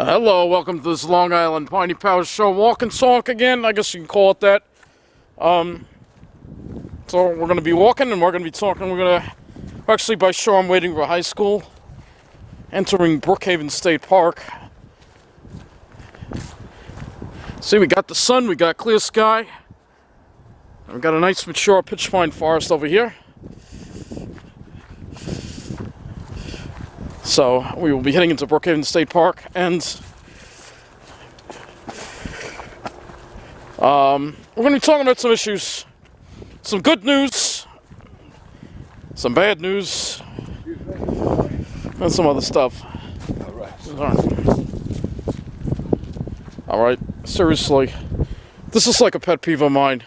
Hello, welcome to this Long Island Piney Path show. Walk and talk again, I guess you can call it that. So we're going to be walking and we're going to be talking. We're actually by Shoreham-Wading River High School, entering Brookhaven State Park. See, we got the sun, we got clear sky. And we got a nice mature pitch pine forest over here. So we will be heading into Brookhaven State Park, and we're going to be talking about some issues, some good news, some bad news, and some other stuff. All right, seriously, this is like a pet peeve of mine.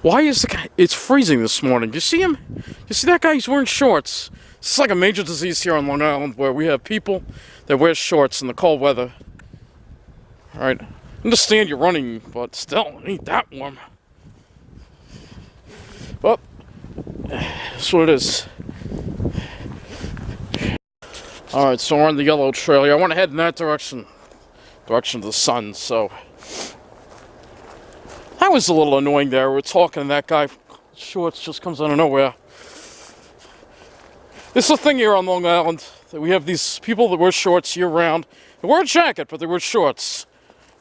Why is the guy? It's freezing this morning. You see him? You see that guy? He's wearing shorts. This is like a major disease here on Long Island, where we have people that wear shorts in the cold weather. All right, understand you're running, but still, it ain't that warm. Well, that's what it is. All right, so we're on the yellow trail here. I want to head in that direction of the sun. So that was a little annoying there. We're talking, and that guy, shorts, just comes out of nowhere. This is the thing here on Long Island, that we have these people that wear shorts year-round. They wear a jacket, but they wear shorts.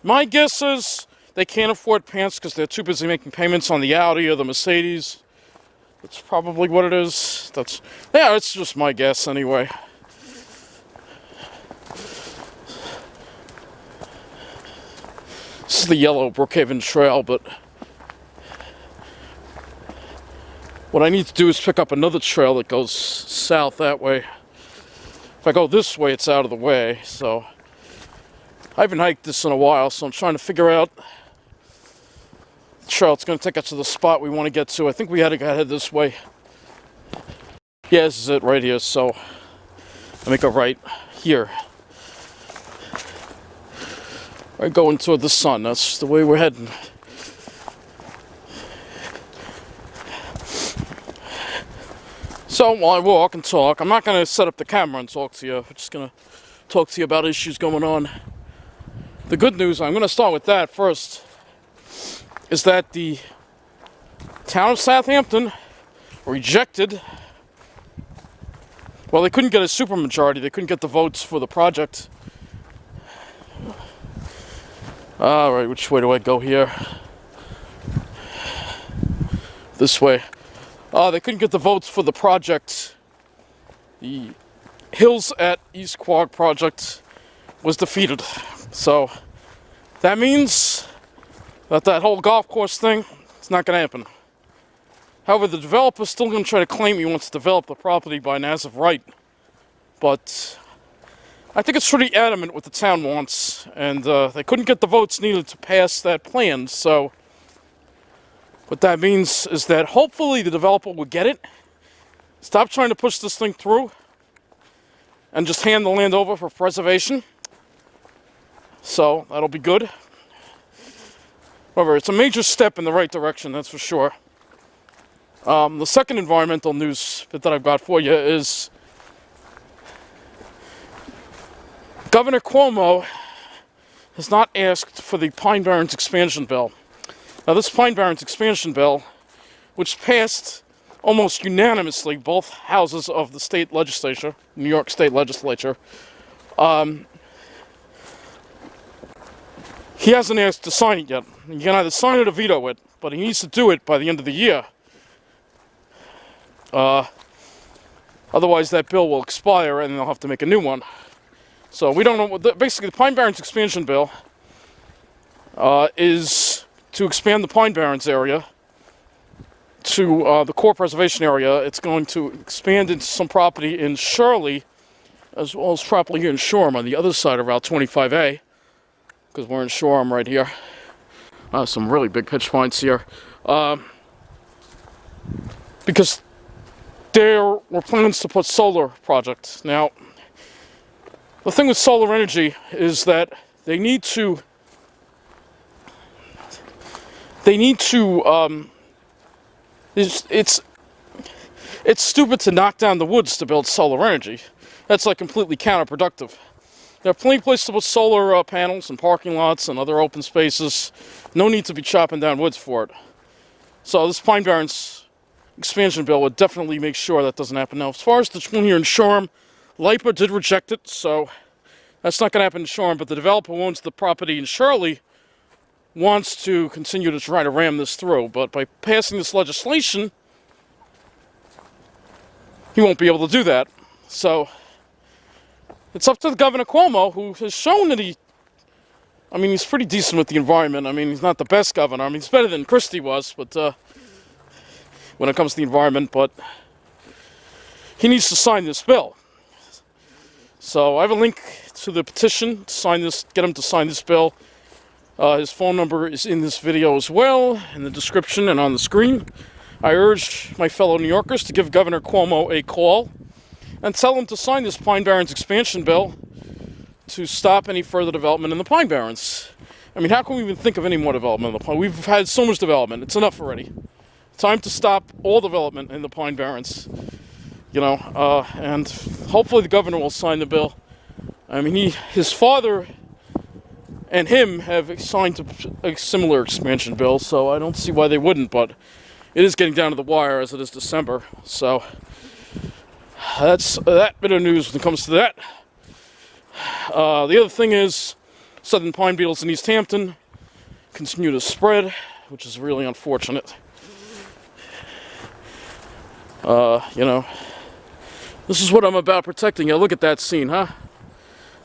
My guess is they can't afford pants because they're too busy making payments on the Audi or the Mercedes. That's probably what it is. Yeah, it's just my guess anyway. This is the yellow Brookhaven Trail, but what I need to do is pick up another trail that goes south that way. If I go this way, it's out of the way, so I haven't hiked this in a while, so I'm trying to figure out the trail that's going to take us to the spot we want to get to. I think we had to head this way. Yeah, this is it right here, so I make a right here. We're going toward the sun. That's the way we're heading. So while I walk and talk, I'm not going to set up the camera and talk to you. I'm just going to talk to you about issues going on. The good news, I'm going to start with that first, is that the town of Southampton rejected, well, they couldn't get a supermajority. They couldn't get the votes for the project. All right, which way do I go here? This way. They couldn't get the votes for the project. The Hills at East Quogue project was defeated. So that means that whole golf course thing is not going to happen. However, the developer's still going to try to claim he wants to develop the property by an as of right. But I think it's pretty adamant what the town wants, and they couldn't get the votes needed to pass that plan, so what that means is that hopefully the developer will get it, stop trying to push this thing through, and just hand the land over for preservation. So that'll be good. However, it's a major step in the right direction, that's for sure. The second environmental news bit that I've got for you is Governor Cuomo has not asked for the Pine Barrens expansion bill. Now, this Pine Barrens expansion bill, which passed almost unanimously both houses of the state legislature, New York State Legislature, he hasn't asked to sign it yet. You can either sign it or veto it, but he needs to do it by the end of the year. Otherwise, that bill will expire and they'll have to make a new one. So we don't know what basically the Pine Barrens expansion bill is to expand the Pine Barrens area to the core preservation area. It's going to expand into some property in Shirley, as well as property here in Shoreham on the other side of Route 25A, because we're in Shoreham right here. Some really big pitch pines here. Because there were plans to put solar projects. Now, the thing with solar energy is that they need to it's stupid to knock down the woods to build solar energy. that's like completely counterproductive. There are plenty of places to put solar panels and parking lots and other open spaces. No need to be chopping down woods for it. So this Pine Barrens expansion bill would definitely make sure that doesn't happen. Now, as far as the one here in Shoreham, LIPA did reject it, so that's not going to happen in Shoreham, but the developer who owns the property in Shirley wants to continue to try to ram this through. But by passing this legislation, he won't be able to do that. So it's up to the Governor Cuomo, who has shown that he's pretty decent with the environment. I mean, he's not the best governor. I mean, he's better than Christie was, but when it comes to the environment, but he needs to sign this bill. So I have a link to the petition to sign this, get him to sign this bill. His phone number is in this video as well, in the description and on the screen. I urge my fellow New Yorkers to give Governor Cuomo a call and tell him to sign this Pine Barrens expansion bill to stop any further development in the Pine Barrens. I mean, how can we even think of any more development in the Pine? We've had so much development. It's enough already. Time to stop all development in the Pine Barrens. You know, and hopefully the governor will sign the bill. I mean, his father and him have signed a similar expansion bill, so I don't see why they wouldn't, but it is getting down to the wire as it is December. So that's that bit of news when it comes to that. The other thing is Southern Pine Beetles in East Hampton continue to spread, which is really unfortunate. You know, this is what I'm about protecting. Yeah, look at that scene, huh?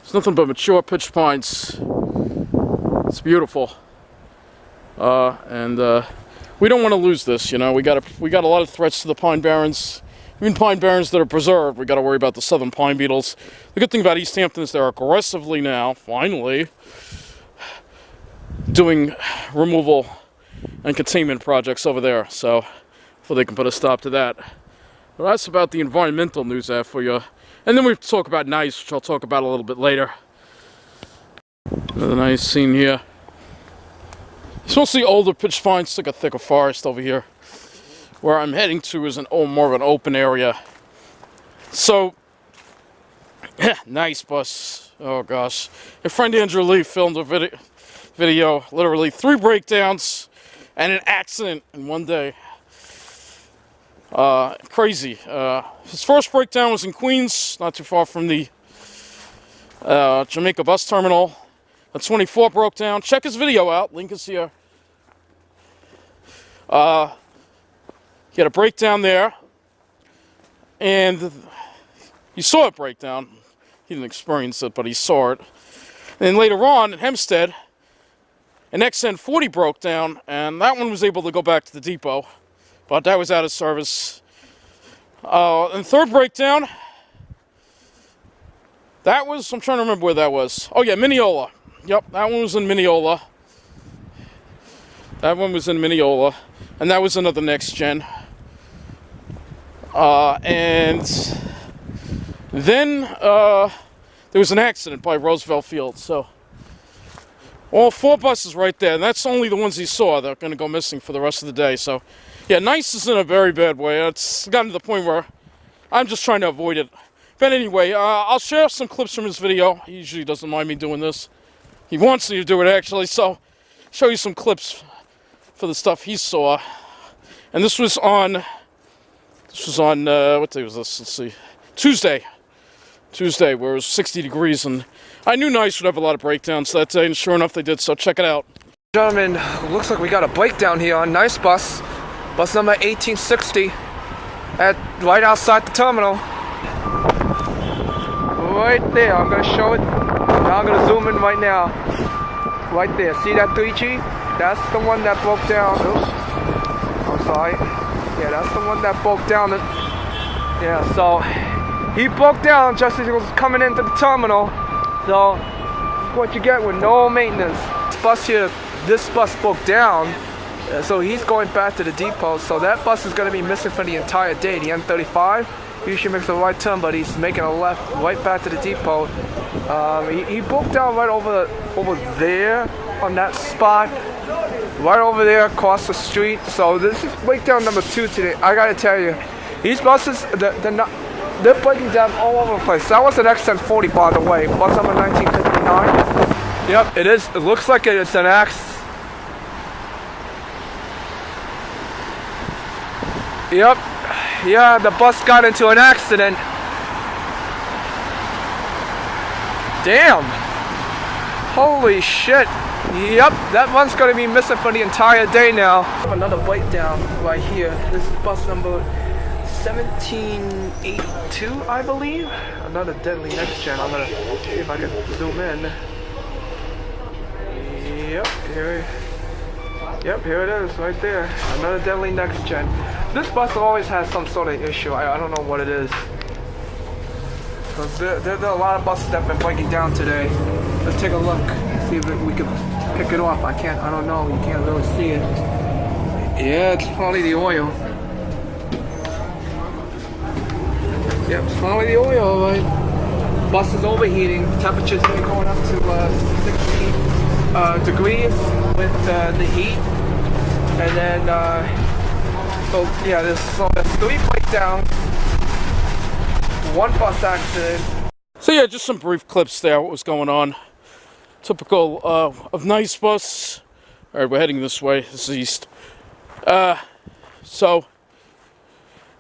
It's nothing but mature pitch pines. It's beautiful. And we don't want to lose this, you know. We got a lot of threats to the Pine Barrens. Even Pine Barrens that are preserved, we got to worry about the Southern Pine Beetles. The good thing about East Hampton is they're aggressively now, finally, doing removal and containment projects over there. So, hopefully they can put a stop to that. Well, that's about the environmental news I have for you. And then we talk about nice, which I'll talk about a little bit later. Another nice scene here. It's mostly older pitch pines, like a thicker forest over here. Where I'm heading to is more of an open area. So, nice bus. Oh gosh. My friend Andrew Lee filmed a video, literally 3 breakdowns and an accident in one day. Crazy. His first breakdown was in Queens, not too far from the Jamaica bus terminal. The 24 broke down. Check his video out. Link is here. He had a breakdown there, and he saw it break down. He didn't experience it, but he saw it. And then later on in Hempstead, an XN40 broke down, and that one was able to go back to the depot, but that was out of service. And third breakdown, that was, I'm trying to remember where that was. Oh yeah, Mineola. Yep, that one was in Mineola. That one was in Mineola, and that was another next gen. And then there was an accident by Roosevelt Field. So all 4 buses right there, and that's only the ones he saw. They're going to go missing for the rest of the day. So yeah, nice is in a very bad way. It's gotten to the point where I'm just trying to avoid it. But anyway, I'll share some clips from his video. He usually doesn't mind me doing this. He wants me to do it, actually. So show you some clips for the stuff he saw. And this was on what day was this? Let's see. Tuesday, where it was 60 degrees, and I knew Nice would have a lot of breakdowns that day, and sure enough they did, so check it out. Gentlemen, looks like we got a breakdown here on Nice bus number 1860, right outside the terminal. Right there, I'm gonna show it. Now I'm gonna zoom in right now. Right there, see that 3G? That's the one that broke down. Oops. I'm sorry. Yeah, that's the one that broke down. Yeah, so he broke down just as he was coming into the terminal. So what you get with no maintenance. This bus broke down. So he's going back to the depot. So that bus is going to be missing for the entire day. The N35 usually makes a right turn, but he's making a left right back to the depot. He broke down right over there on that spot. Right over there across the street. So this is breakdown number 2 today. I gotta tell you, these buses, they're not, they're breaking down all over the place. That was an X1040, by the way. Bus number 1959. Yep, it is. It looks like it's an X. Yep. Yeah, the bus got into an accident. Damn. Holy shit. Yep, that one's going to be missing for the entire day now. Another breakdown right here. This is bus number 1782, I believe. Another deadly next gen. I'm going to see if I can zoom in. Yep, here it is, right there. Another deadly next gen. This bus always has some sort of issue. I don't know what it is. Because there are a lot of buses that have been breaking down today. Let's take a look. See if we can pick it off. I don't know. You can't really see it. Yeah, it's probably the oil. Yep, it's probably the oil, right? Bus is overheating. Temperature's going up to 60 degrees with the heat. And then, there's 3 breakdowns. 1 bus accident. So yeah, just some brief clips there, what was going on. Typical of nice bus. Alright, we're heading this way, this is east. So,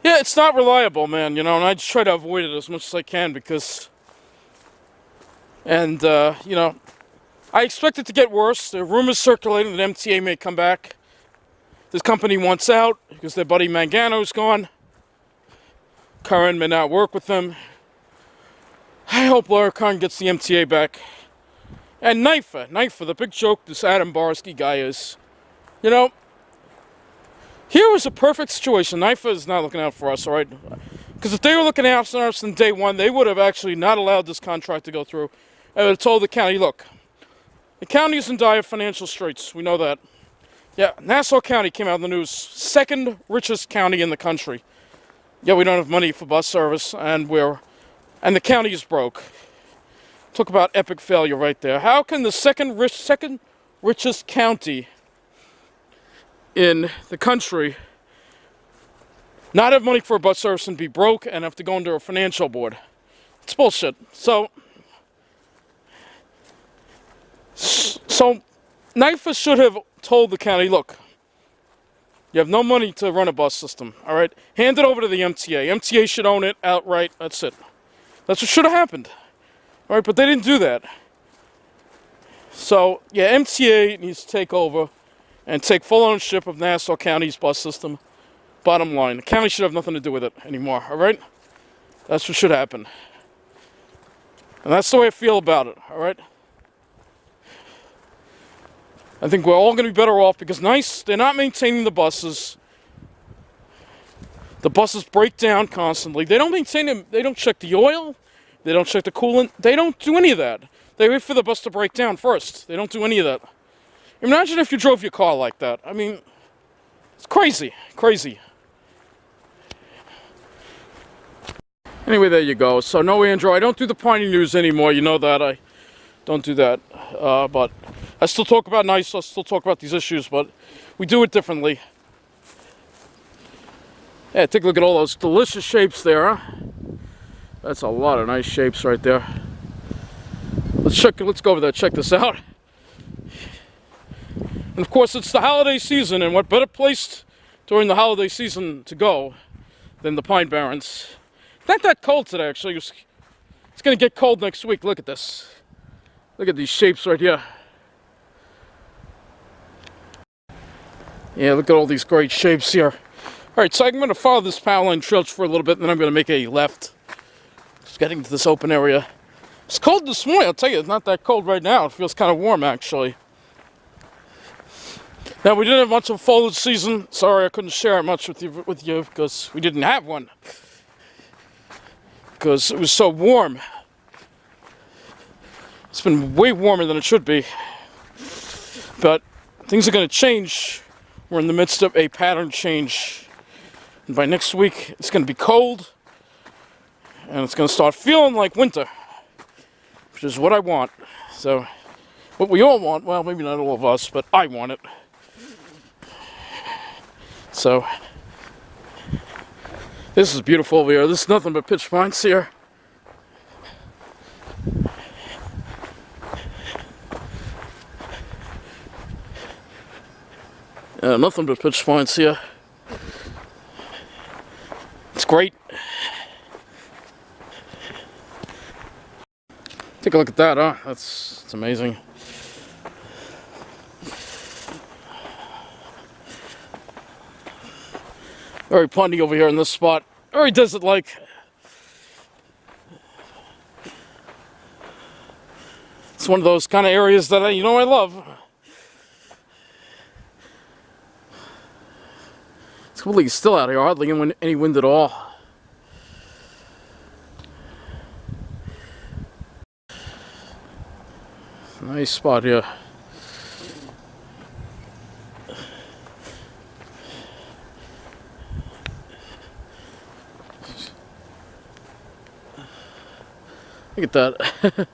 yeah, it's not reliable, man, you know, and I just try to avoid it as much as I can because, and, you know, I expect it to get worse. There are rumors circulating that MTA may come back. This company wants out because their buddy Mangano's gone. Curran may not work with them. I hope Laura Curran gets the MTA back. And NYFA, the big joke this Adam Barsky guy is. You know, here was a perfect situation. NYFA is not looking out for us, alright? Because if they were looking out for us from day one, they would have actually not allowed this contract to go through. And would have told the county, look, the county is in dire financial straits. We know that. Yeah, Nassau County came out in the news. 2nd richest county in the country. Yeah, we don't have money for bus service, and the county is broke. Talk about epic failure right there. How can the second richest county in the country not have money for a bus service and be broke and have to go under a financial board? It's bullshit. So NYFA should have told the county, look, you have no money to run a bus system, all right? Hand it over to the MTA. MTA should own it outright. That's it. That's what should have happened. All right, but they didn't do that. So, yeah, MTA needs to take over and take full ownership of Nassau County's bus system. Bottom line, the county should have nothing to do with it anymore, all right? That's what should happen. And that's the way I feel about it, all right? I think we're all going to be better off because they're not maintaining the buses. The buses break down constantly. They don't maintain them. They don't check the oil. They don't check the coolant. They don't do any of that. They wait for the bus to break down first. They don't do any of that. Imagine if you drove your car like that. I mean, it's crazy. Crazy. Anyway, there you go. So, no, Andrew, I don't do the Piney News anymore. You know that. I don't do that. But I still talk about I still talk about these issues, but we do it differently. Yeah, take a look at all those delicious shapes there, huh? That's a lot of nice shapes right there. Let's go over there, check this out. And of course, it's the holiday season, and what better place during the holiday season to go than the Pine Barrens. It's not that cold today, actually. It's going to get cold next week. Look at this. Look at these shapes right here. Yeah, look at all these great shapes here. Alright, so I'm going to follow this power line trail for a little bit, and then I'm going to make a left. Just getting to this open area. It's cold this morning, I'll tell you. It's not that cold right now. It feels kind of warm, actually. Now, we didn't have much of a foliage season. Sorry, I couldn't share it much with you because we didn't have one. Because it was so warm. It's been way warmer than it should be. But things are going to change. We're in the midst of a pattern change. And by next week, it's going to be cold. And it's going to start feeling like winter. Which is what I want. So, what we all want, well, maybe not all of us, but I want it. This is beautiful over here. This is nothing but pitch pines here. Nothing but pitch pines here. It's great. Take a look at that, huh? That's amazing. Very plenty over here in this spot. Very desert-like. It's one of those kind of areas that I love. It's completely still out here, hardly any wind at all. Nice spot here. Look at that. Of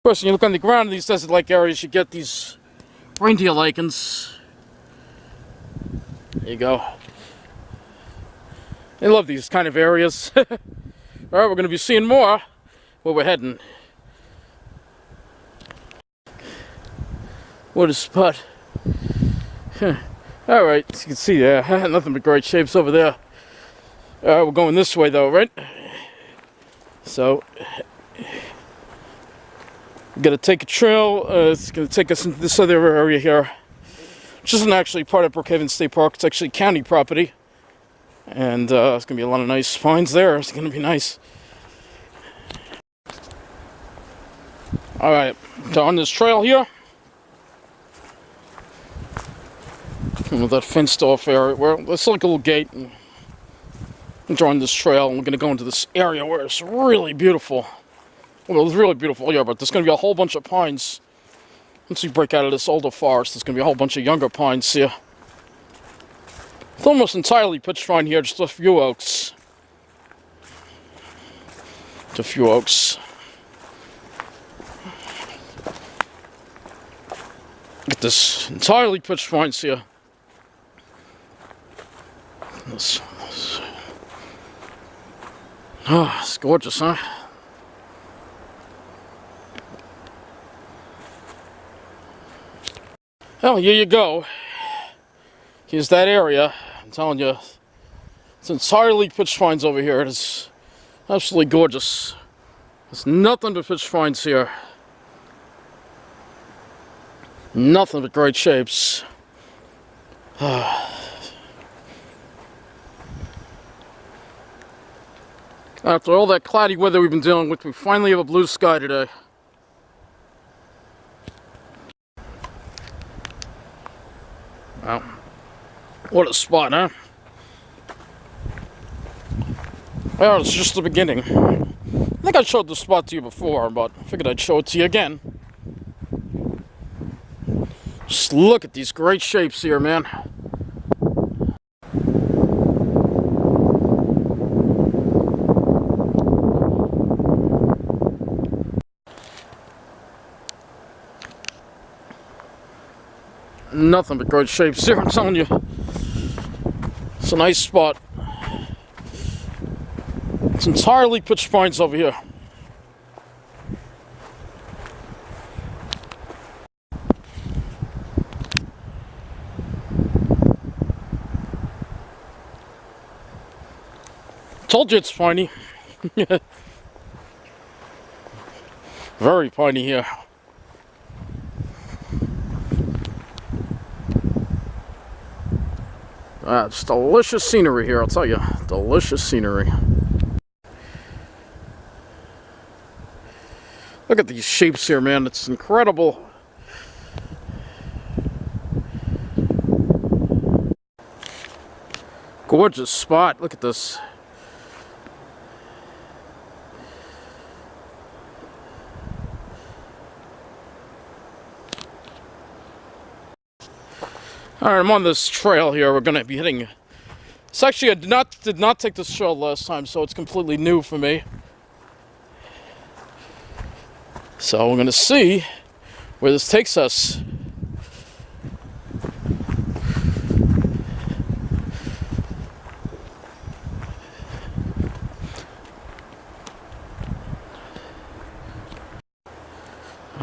course, when you look on the ground in these desert-like areas, you get these reindeer lichens. There you go. They love these kind of areas. Alright, we're going to be seeing more where we're heading. What a spot. Alright, as you can see there, nothing but great shapes over there. Alright, we're going this way though, right? So, we're going to take a trail. It's going to take us into this other area here, which isn't actually part of Brookhaven State Park. It's actually county property. And there's going to be a lot of nice pines there. It's going to be nice. Alright, so on this trail here, with that fenced off area, where it's like a little gate. And drawing this trail, and we're going to go into this area where it's really beautiful. Well, it's really beautiful here, but there's going to be a whole bunch of pines. Once we break out of this older forest, there's going to be a whole bunch of younger pines here. It's almost entirely pitch pine here, just a few oaks. Just a few oaks. Look at this, entirely pitch pines here. Oh, it's gorgeous, huh? Well, here you go. Here's that area. I'm telling you, it's entirely pitch pines over here. It is absolutely gorgeous. There's nothing but pitch pines here. Nothing but great shapes. After all that cloudy weather we've been dealing with, we finally have a blue sky today. Wow. What a spot, huh? Well, it's just the beginning. I think I showed this spot to you before, but I figured I'd show it to you again. Just look at these great shapes here, man. Nothing but great shapes here, I'm telling you. It's a nice spot. It's entirely pitch pines over here. Told you it's piney. Very piney here. It's delicious scenery here, I'll tell you. Delicious scenery. Look at these shapes here, man. It's incredible. Gorgeous spot. Look at this. Alright, I'm on this trail here. We're going to be hitting... It's actually, I did not take this trail last time, so it's completely new for me. So we're going to see where this takes us.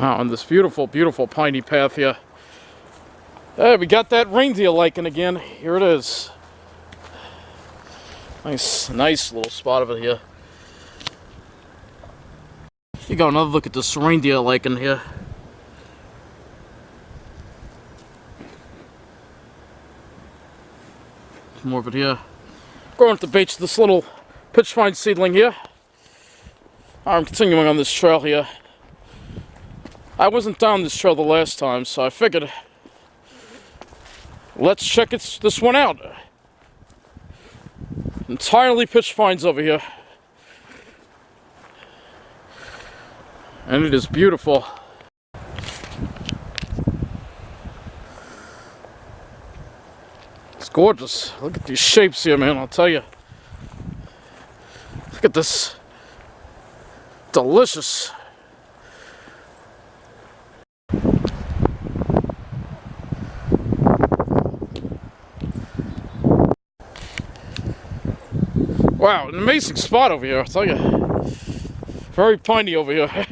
on this beautiful, beautiful Piney Path here. Hey, we got that reindeer lichen again. Here it is. Nice little spot of it here. You got another look at this reindeer lichen here. More of it here. Growing at the base of this little pitch pine seedling here. I'm continuing on this trail here. I wasn't down this trail the last time, so I figured let's check this one out. Entirely pitch pines over here. And it is beautiful. It's gorgeous. Look at these shapes here, man, I'll tell you. Look at this. Delicious. Wow, an amazing spot over here, I'll tell you. Very piney over here.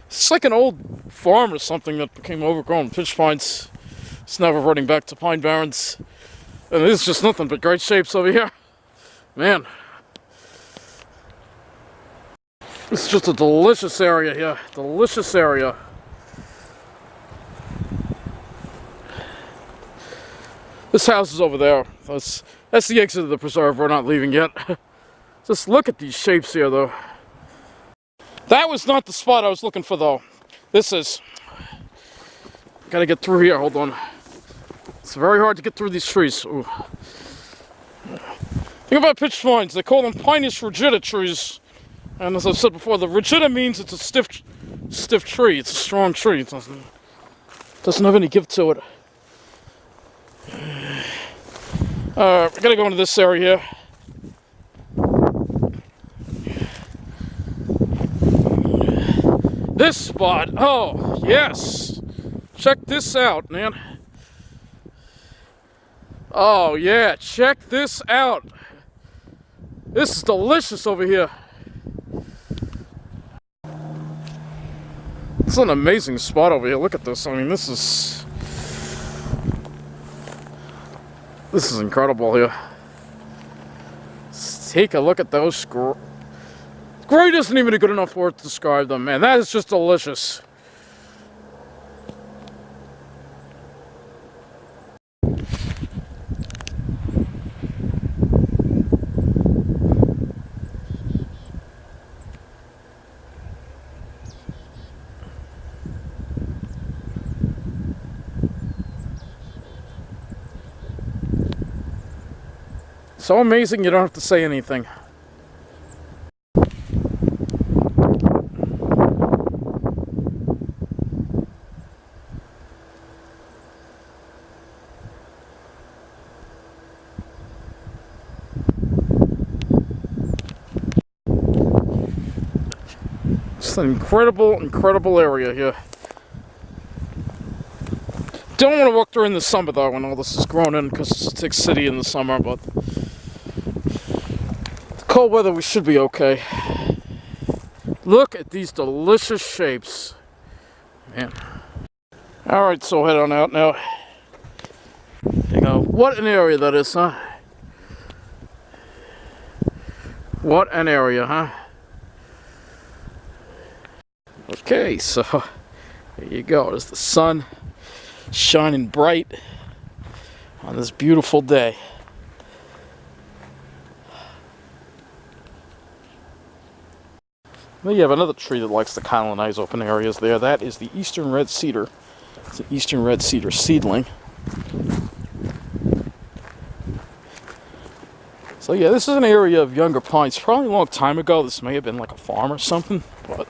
It's like an old farm or something that became overgrown. Pitch pines. It's now reverting back to Pine Barrens. And it's just nothing but great shapes over here. Man. It's just a delicious area here. Delicious area. This house is over there. That's the exit of the preserve. We're not leaving yet. Just look at these shapes here, though. That was not the spot I was looking for, though. This is. Gotta get through here. Hold on. It's very hard to get through these trees. Ooh. Think about pitch pines. They call them Pinus rigida trees. And as I've said before, the rigida means it's a stiff tree. It's a strong tree. It doesn't have any give to it. We're gonna go into this area here. This spot, oh yes, check this out, man. Oh yeah, check this out. This is delicious over here. It's an amazing spot over here. Look at this. I mean, this is incredible here. Let's take a look at those. Great isn't even a good enough word to describe them, man. That is just delicious. So amazing you don't have to say anything. It's an incredible area here. Don't want to walk through in the summer though when all this is grown in, because it's a thick city in the summer, but cold weather, we should be okay. Look at these delicious shapes. Man. Alright, so head on out now. You know, what an area that is, huh? What an area, huh? Okay, so there you go. There's the sun shining bright on this beautiful day. Then you have another tree that likes to colonize open areas there. That is the eastern red cedar. It's an eastern red cedar seedling. So yeah, this is an area of younger pines. Probably a long time ago, this may have been like a farm or something, but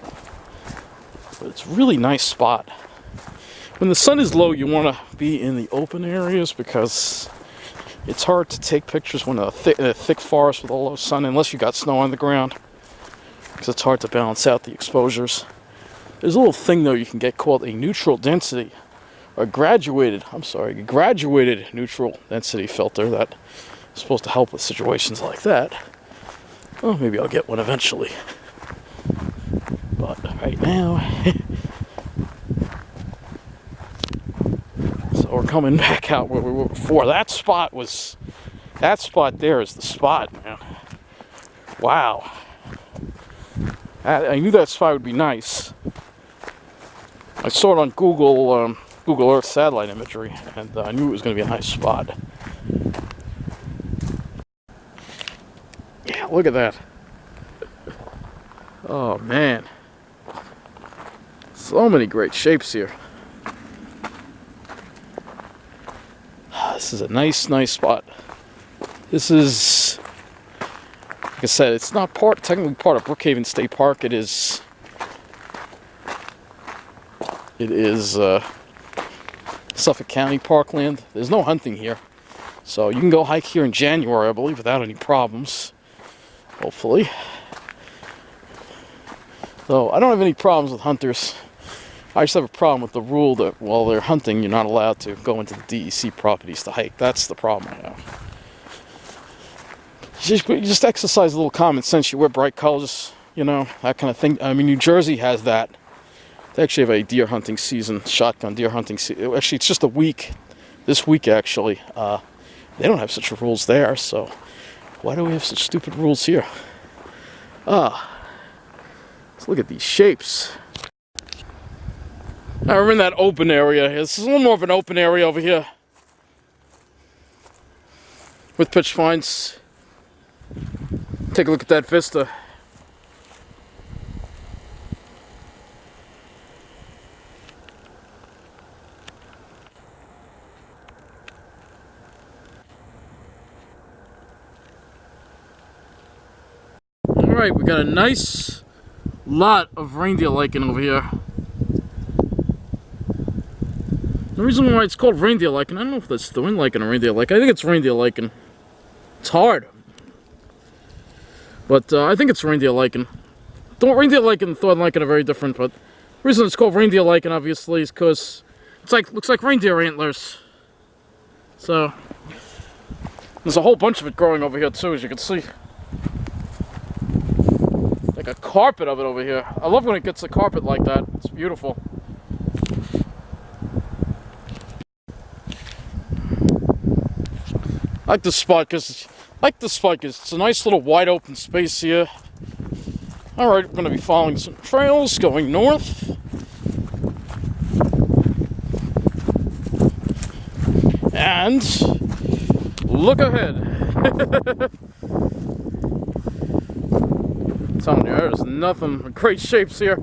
it's a really nice spot. When the sun is low, you want to be in the open areas because it's hard to take pictures when in a thick forest with a low sun, unless you got snow on the ground. Because it's hard to balance out the exposures. There's a little thing though you can get called a neutral density, or graduated neutral density filter that is supposed to help with situations like that. Well, maybe I'll get one eventually. But right now, coming back out where we were before. That spot there is the spot, man. Wow. I knew that spot would be nice. I saw it on Google Earth satellite imagery, and I knew it was going to be a nice spot. Yeah, look at that. Oh, man. So many great shapes here. This is a nice spot. This is, like I said, it's not technically part of Brookhaven State Park. It is Suffolk County parkland. There's no hunting here, so you can go hike here in January, I believe, without any problems. Hopefully. So I don't have any problems with hunters. I just have a problem with the rule that while they're hunting, you're not allowed to go into the DEC properties to hike. That's the problem I have. You just exercise a little common sense. You wear bright colors, you know, that kind of thing. I mean, New Jersey has that. They actually have a deer hunting season, shotgun deer hunting season. Actually, it's just a week. This week, actually. They don't have such rules there, so why do we have such stupid rules here? Let's look at these shapes. Now we're in that open area. This is a little more of an open area over here with pitch pines. Take a look at that vista. Alright, we got a nice lot of reindeer lichen over here. The reason why it's called reindeer lichen, I don't know if that's thorn lichen or reindeer lichen. I think it's reindeer lichen. It's hard. But I think it's reindeer lichen. Reindeer lichen and thorn lichen are very different, but the reason it's called reindeer lichen, obviously, is because it's looks like reindeer antlers. So, there's a whole bunch of it growing over here, too, as you can see. Like a carpet of it over here. I love when it gets a carpet like that. It's beautiful. I like this spot because it's a nice little wide open space here. Alright, we're going to be following some trails going north. And look ahead. I'm telling you, there's nothing but great shapes here.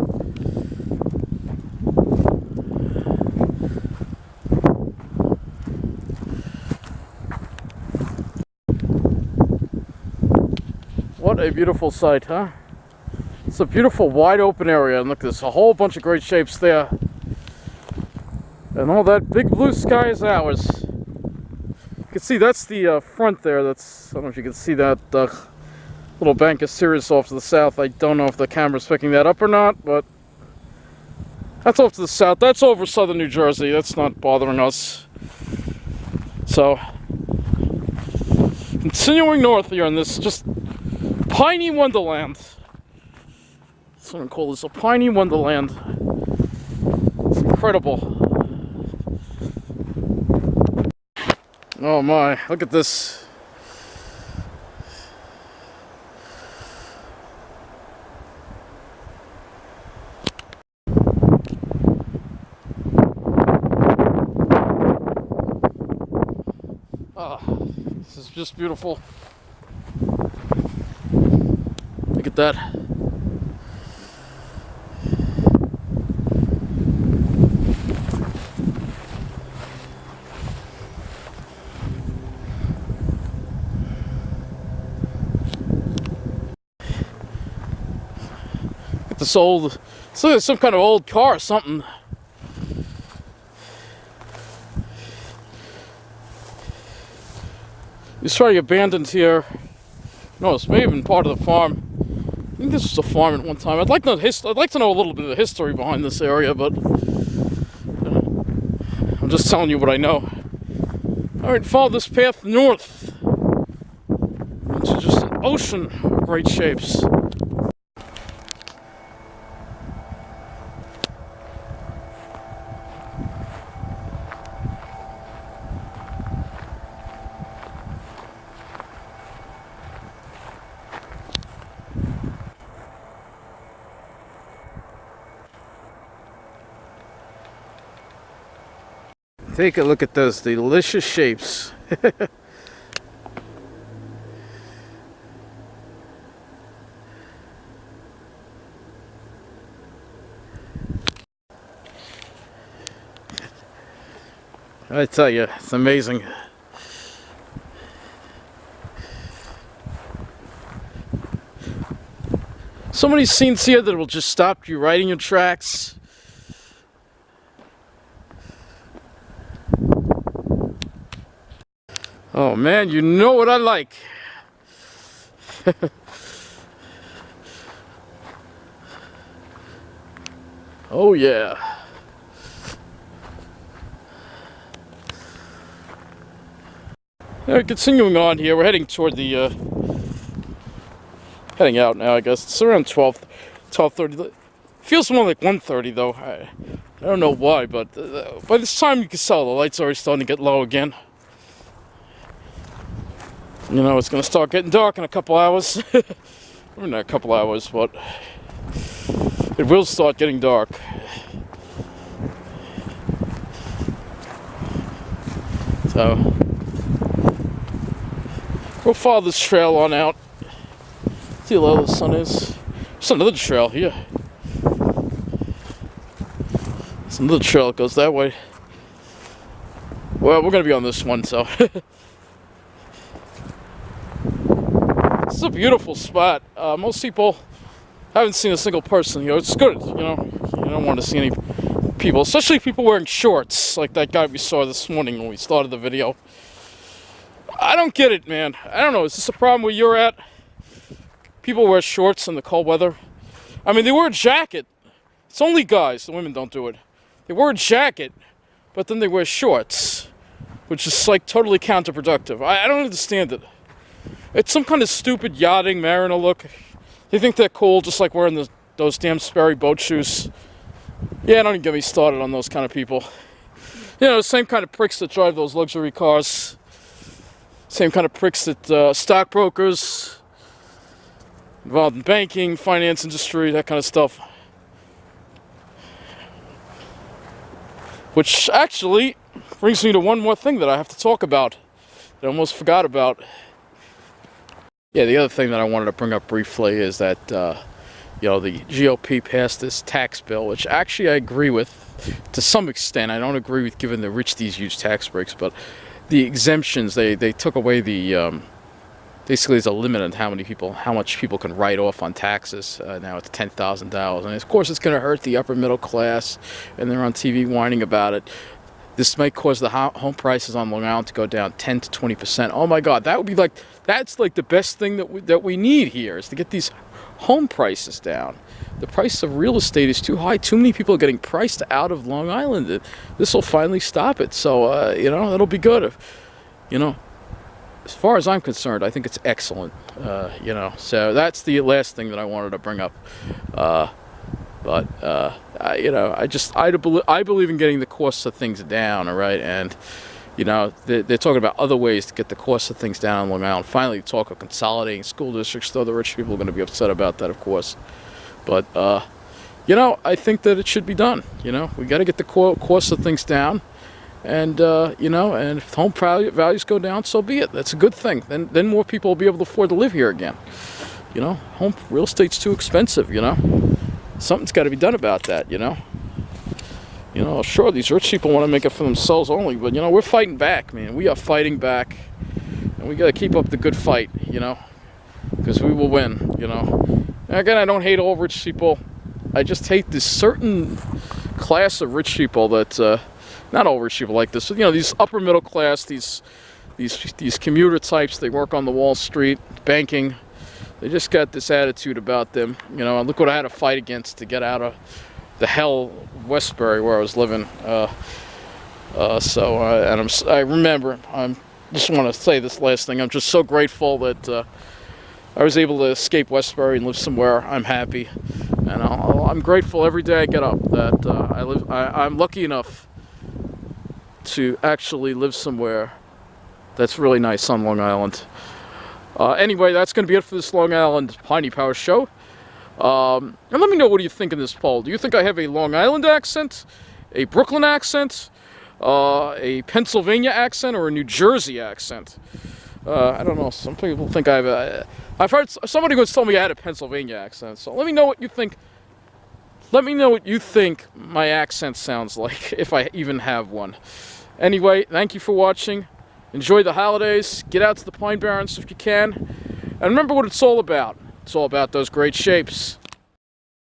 What a beautiful sight, huh? It's a beautiful wide open area, and look, there's a whole bunch of great shapes there. And all that big blue sky is ours. You can see that's the front there. I don't know if you can see that little bank of Sirius off to the south. I don't know if the camera's picking that up or not, but that's off to the south. That's over southern New Jersey. That's not bothering us. So, continuing north here in this just Piney Wonderland. Someone call this a Piney Wonderland. It's incredible. Oh my, look at this. This is just beautiful. Look at that. This old, so there's some kind of old car or something. It's probably abandoned here. No, it's maybe been part of the farm. I think this was a farm at one time. I'd like to know a little bit of the history behind this area, but I'm just telling you what I know. Alright, follow this path north into just an ocean of great shapes. Take a look at those delicious shapes. I tell you, it's amazing. So many scenes here that will just stop you right in your tracks. Oh man, you know what I like. Oh yeah. Continuing on here, we're heading toward the, heading out now, I guess. It's around 12:30. Feels more like 1:30 though. I don't know why, but by this time you can tell the lights are already starting to get low again. You know, it's going to start getting dark in a couple hours. Or not a couple hours, but it will start getting dark. So we'll follow this trail on out. See how low the sun is. There's another trail here. There's another trail that goes that way. Well, we're going to be on this one, so. This is a beautiful spot. Most people haven't seen a single person. You know, it's good. You know, you don't want to see any people, especially people wearing shorts, like that guy we saw this morning when we started the video. I don't get it, man. I don't know. Is this a problem where you're at? People wear shorts in the cold weather. I mean, they wear a jacket. It's only guys. The women don't do it. They wear a jacket, but then they wear shorts, which is like totally counterproductive. I don't understand it. It's some kind of stupid yachting mariner look. They think they're cool, just like wearing those damn Sperry boat shoes. Yeah, don't even get me started on those kind of people. You know, the same kind of pricks that drive those luxury cars. Same kind of pricks that stockbrokers, involved in banking, finance industry, that kind of stuff. Which actually brings me to one more thing that I have to talk about that I almost forgot about. Yeah, the other thing that I wanted to bring up briefly is that, you know, the GOP passed this tax bill, which actually I agree with to some extent. I don't agree with giving the rich these huge tax breaks, but the exemptions, they took away the, basically there's a limit on how much people can write off on taxes. Now it's $10,000. And of course it's going to hurt the upper middle class, and they're on TV whining about it. This might cause the home prices on Long Island to go down 10 to 20%. Oh my God, that would be like, that's like the best thing that we need here, is to get these home prices down. The price of real estate is too high. Too many people are getting priced out of Long Island. This will finally stop it. So, you know, that'll be good. You know, as far as I'm concerned, I think it's excellent. You know, so that's the last thing that I wanted to bring up. You know, I believe in getting the costs of things down, all right? And, you know, they're talking about other ways to get the costs of things down on Long Island. Finally, talk of consolidating school districts, though the rich people are going to be upset about that, of course. But, you know, I think that it should be done. You know, we got to get the costs of things down. And, you know, and if home values go down, so be it. That's a good thing. Then more people will be able to afford to live here again. You know, real estate's too expensive, you know. Something's got to be done about that, you know. You know, sure, these rich people want to make it for themselves only, but, you know, we're fighting back, man. We are fighting back, and we got to keep up the good fight, you know, because we will win, you know. And again, I don't hate all rich people. I just hate this certain class of rich people that, not all rich people like this, but, you know, these upper middle class, these commuter types, they work on the Wall Street, banking. They just got this attitude about them, you know, and look what I had to fight against to get out of the hell of Westbury where I was living. I remember, I just want to say this last thing, I'm just so grateful that I was able to escape Westbury and live somewhere I'm happy. And I'm grateful every day I get up that I'm lucky enough to actually live somewhere that's really nice on Long Island. Anyway, that's going to be it for this Long Island Piney Power show. And let me know, what do you think in this poll? Do you think I have a Long Island accent? A Brooklyn accent? a Pennsylvania accent or a New Jersey accent. I don't know. Some people think I've heard somebody once told me I had a Pennsylvania accent. So let me know what you think. Let me know what you think my accent sounds like, if I even have one. Anyway, thank you for watching. Enjoy the holidays. Get out to the Pine Barrens if you can. And remember what it's all about. It's all about those great shapes.